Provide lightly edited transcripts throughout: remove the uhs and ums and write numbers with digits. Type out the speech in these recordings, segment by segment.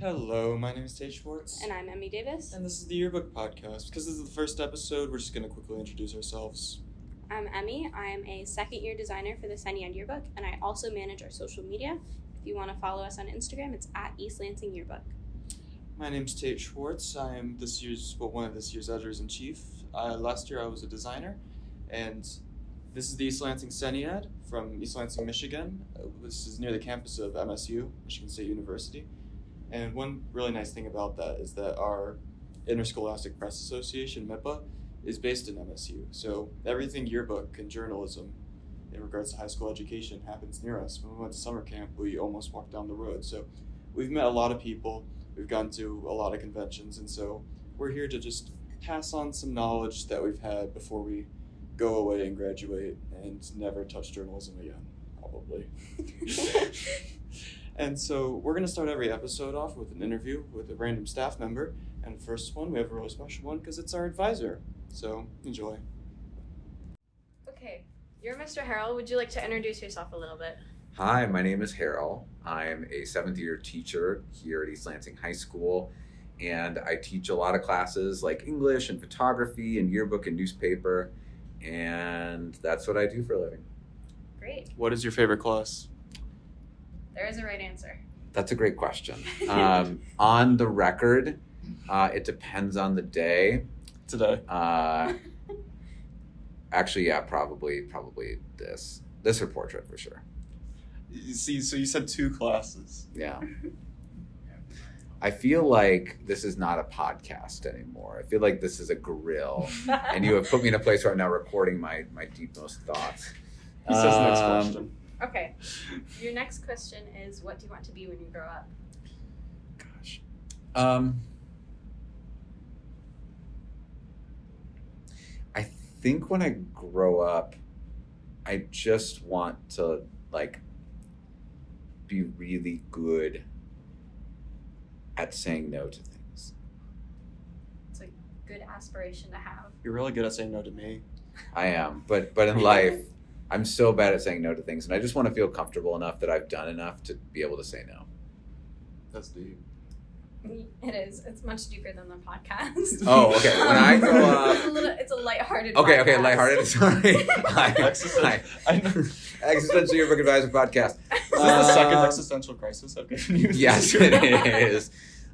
Hello, my name is Tate Schwartz. And I'm Emme Davis. And this is the Yearbook podcast. Because this is the first episode, we're just going to quickly introduce ourselves. I'm Emme. I am a second-year designer for the Ceniad Yearbook, and I also manage our social media. If you want to follow us on Instagram, it's at East Lansing Yearbook. My name's Tate Schwartz. I am one of this year's editors-in-chief. Last year I was a designer, and this is the East Lansing Ceniad from East Lansing, Michigan. This is near the campus of MSU, Michigan State University. And one really nice thing about that is that our Interscholastic Press Association, MIPA, is based in MSU. So everything yearbook and journalism in regards to high school education happens near us. When we went to summer camp, we almost walked down the road. So we've met a lot of people, we've gone to a lot of conventions, and so we're here to just pass on some knowledge that we've had before we go away and graduate and never touch journalism again, probably. And so we're going to start every episode off with an interview with a random staff member. And the first one, we have a really special one because it's our advisor. So enjoy. Okay, you're Mr. Harrell. Would you like to introduce yourself a little bit? Hi, my name is Harrell. I'm a 7th-year teacher here at East Lansing High School, and I teach a lot of classes like English and photography and yearbook and newspaper, and that's what I do for a living. Great. What is your favorite class? There is a right answer. That's a great question. On the record, it depends on the day. Today. Actually, yeah, probably this or portrait for sure. You see, so you said 2 classes. Yeah. I feel like this is not a podcast anymore. I feel like this is a grill, and you have put me in a place where I'm now recording my deepmost thoughts. He says next question. Okay. Your next question is, what do you want to be when you grow up? Gosh. I think when I grow up, I just want to be really good at saying no to things. It's a good aspiration to have. You're really good at saying no to me. I am, but in life, I'm so bad at saying no to things, and I just want to feel comfortable enough that I've done enough to be able to say no. That's deep. It is. It's much deeper than the podcast. Oh, okay. When I grow up... It's a lighthearted Okay, podcast. lighthearted. Sorry. I know. Existential Yearbook Advisor Podcast. Is this the second existential crisis I've given you? Yes, it is.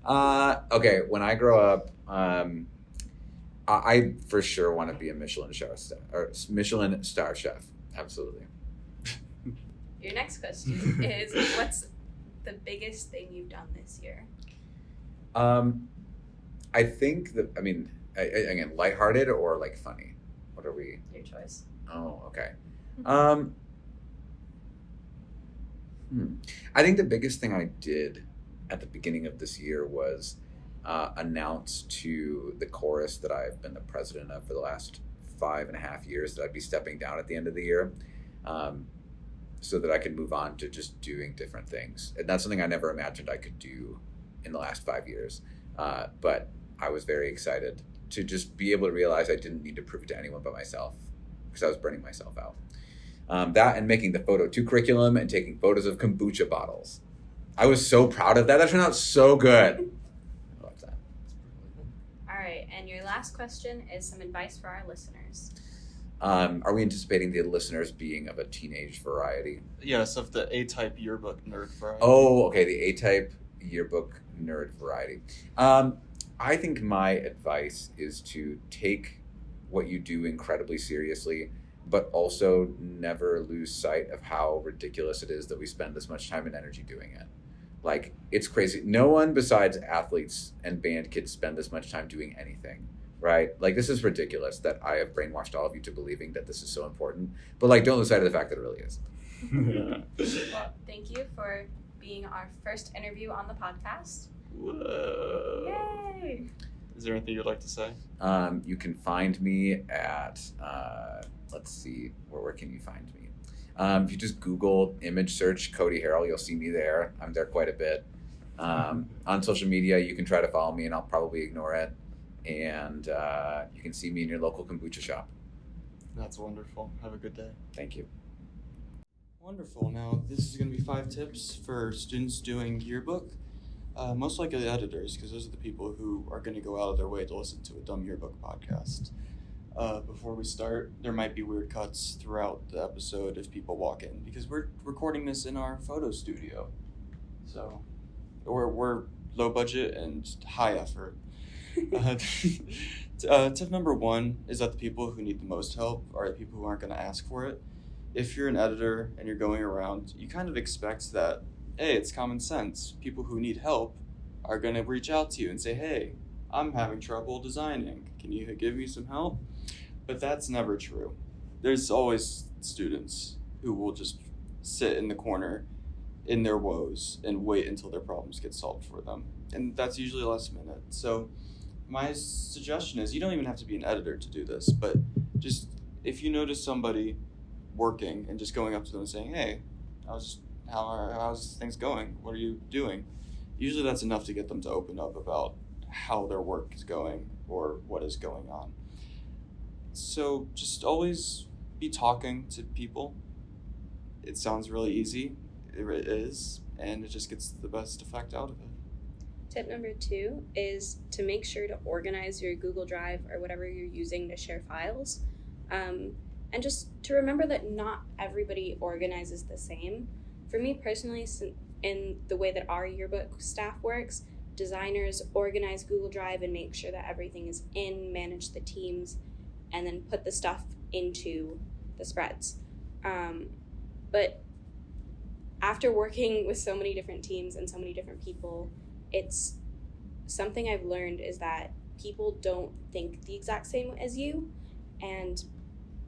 Okay, when I grow up, I for sure want to be a Michelin star chef. Absolutely. Your next question is, what's the biggest thing you've done this year? I think that, again, lighthearted or like funny? What are we? Your choice. Oh, okay. I think the biggest thing I did at the beginning of this year was announce to the chorus that I've been the president of for the last 5.5 years that I'd be stepping down at the end of the year, so that I could move on to just doing different things. And that's something I never imagined I could do in the last 5 years. But I was very excited to just be able to realize I didn't need to prove it to anyone but myself, because I was burning myself out. That and making the photo 2 curriculum and taking photos of kombucha bottles. I was so proud of that. That turned out so good. I love that. All right, and your last question is some advice for our listeners. Are we anticipating the listeners being of a teenage variety? Yes, of the A-type yearbook nerd variety. Oh, okay, the A-type yearbook nerd variety. I think my advice is to take what you do incredibly seriously, but also never lose sight of how ridiculous it is that we spend this much time and energy doing it. Like, it's crazy. No one besides athletes and band kids spend this much time doing anything, right? Like, this is ridiculous that I have brainwashed all of you to believing that this is so important. But, don't lose sight of the fact that it really is. Well, thank you for being our first interview on the podcast. Whoa. Yay! Is there anything you'd like to say? You can find me at, let's see, where can you find me? If you just Google image search Cody Harrell, you'll see me there. I'm there quite a bit. On social media, you can try to follow me and I'll probably ignore it. And you can see me in your local kombucha shop. That's wonderful. Have a good day. Thank you. Wonderful. Now, this is going to be 5 tips for students doing yearbook. Most likely editors, because those are the people who are going to go out of their way to listen to a Dumb Yearbook podcast. Before we start, there might be weird cuts throughout the episode if people walk in, because we're recording this in our photo studio. So, we're low budget and high effort. Tip number 1 is that the people who need the most help are the people who aren't going to ask for it. If you're an editor and you're going around, you kind of expect that, hey, it's common sense. People who need help are going to reach out to you and say, hey, I'm having trouble designing. Can you give me some help? But that's never true. There's always students who will just sit in the corner in their woes and wait until their problems get solved for them. And that's usually last minute. So my suggestion is, you don't even have to be an editor to do this, but just if you notice somebody working and just going up to them and saying, hey, how's things going? What are you doing? Usually that's enough to get them to open up about how their work is going or what is going on. So just always be talking to people. It sounds really easy. It is, and it just gets the best effect out of it. Tip number 2 is to make sure to organize your Google Drive or whatever you're using to share files. And just to remember that not everybody organizes the same. For me personally, in the way that our yearbook staff works, designers organize Google Drive and make sure that everything is in, manage the teams, and then put the stuff into the spreads. But after working with so many different teams and so many different people, it's something I've learned is that people don't think the exact same as you, and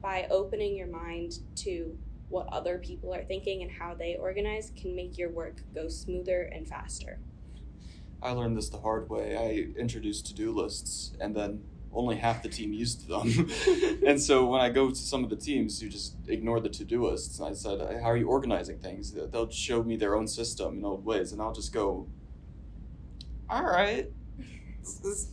by opening your mind to what other people are thinking and how they organize can make your work go smoother and faster. I learned this the hard way. I introduced to-do lists, and then only half the team used them. And so when I go to some of the teams who just ignore the to-do lists, and I said, how are you organizing things? They'll show me their own system in old ways, and I'll just go, all right,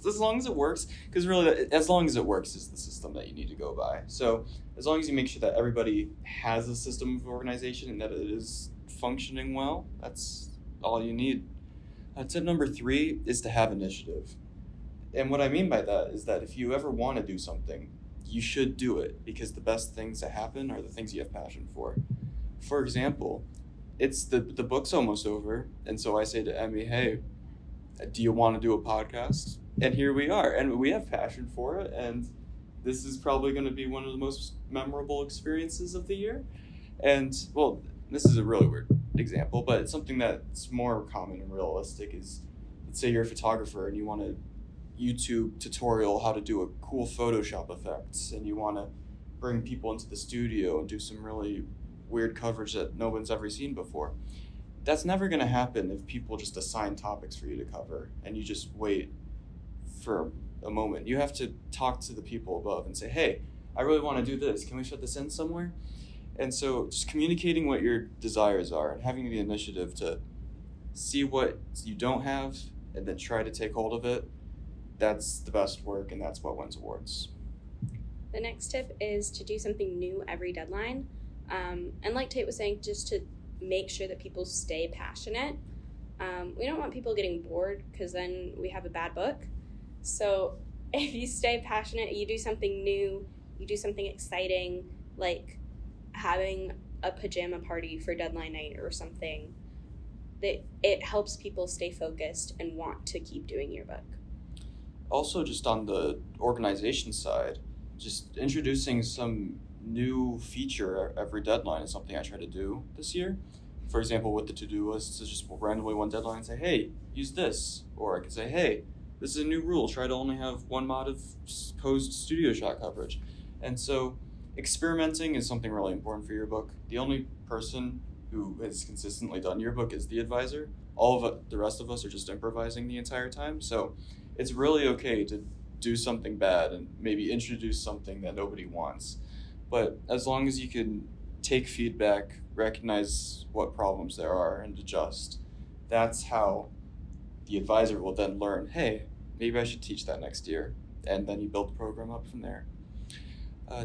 as long as it works. Because really, as long as it works is the system that you need to go by. So as long as you make sure that everybody has a system of organization and that it is functioning well, that's all you need. Tip number 3 is to have initiative. And what I mean by that is that if you ever want to do something, you should do it, because the best things that happen are the things you have passion for. For example, it's the book's almost over, and so I say to Emme, hey, do you want to do a podcast? And here we are, and we have passion for it, and this is probably going to be one of the most memorable experiences of the year. And, well, this is a really weird example, but it's something that's more common and realistic is, let's say you're a photographer and you want to YouTube tutorial how to do a cool Photoshop effects, and you want to bring people into the studio and do some really weird coverage that no one's ever seen before. That's never going to happen if people just assign topics for you to cover and you just wait for a moment. You have to talk to the people above and say, hey, I really want to do this. Can we fit this in somewhere? And so just communicating what your desires are and having the initiative to see what you don't have and then try to take hold of it, that's the best work, and that's what wins awards. The next tip is to do something new every deadline. And like Tate was saying, just to make sure that people stay passionate. We don't want people getting bored, because then we have a bad book. So if you stay passionate, you do something new, you do something exciting, like having a pajama party for deadline night or something, that it helps people stay focused and want to keep doing your book. Also, just on the organization side, just introducing some new feature every deadline is something I try to do this year. For example, with the to-do lists, it's just randomly one deadline and say, hey, use this. Or I could say, hey, this is a new rule. Try to only have one mod of posed studio shot coverage. And so experimenting is something really important for Yearbook. The only person who has consistently done Yearbook is the advisor. All of it, the rest of us are just improvising the entire time. So it's really okay to do something bad and maybe introduce something that nobody wants. But as long as you can take feedback, recognize what problems there are, and adjust, that's how the advisor will then learn, hey, maybe I should teach that next year. And then you build the program up from there.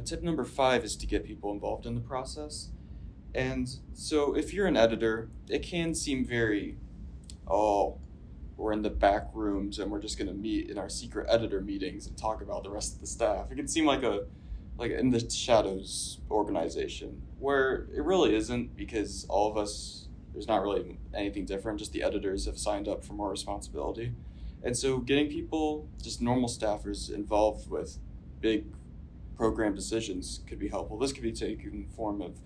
Tip number 5 is to get people involved in the process. And so if you're an editor, it can seem very, we're in the back rooms and we're just going to meet in our secret editor meetings and talk about the rest of the staff. It can seem like in the shadows organization, where it really isn't, because all of us, there's not really anything different, just the editors have signed up for more responsibility. And so getting people, just normal staffers, involved with big program decisions could be helpful. This could be taken in the form of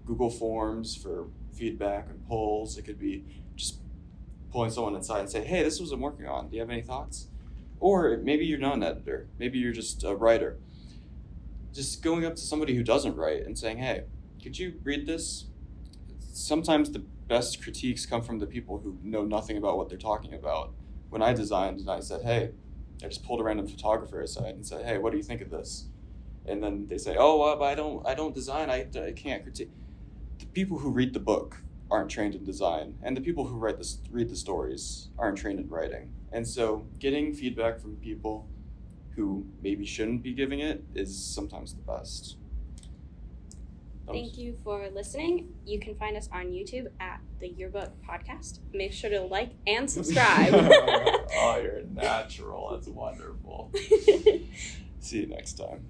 Google Forms for feedback and polls. It could be just pulling someone inside and say, hey, this was I'm working on. Do you have any thoughts? Or maybe you're not an editor. Maybe you're just a writer. Just going up to somebody who doesn't write and saying, hey, could you read this? Sometimes the best critiques come from the people who know nothing about what they're talking about. When I designed and I said, hey, I just pulled a random photographer aside and said, hey, what do you think of this? And then they say, oh, well, I don't design, I can't critique. The people who read the book aren't trained in design, and the people who read the stories aren't trained in writing. And so getting feedback from people who maybe shouldn't be giving it is sometimes the best. Thank you for listening. You can find us on YouTube at the Yearbook Podcast. Make sure to like and subscribe. Oh, you're natural. That's wonderful. See you next time.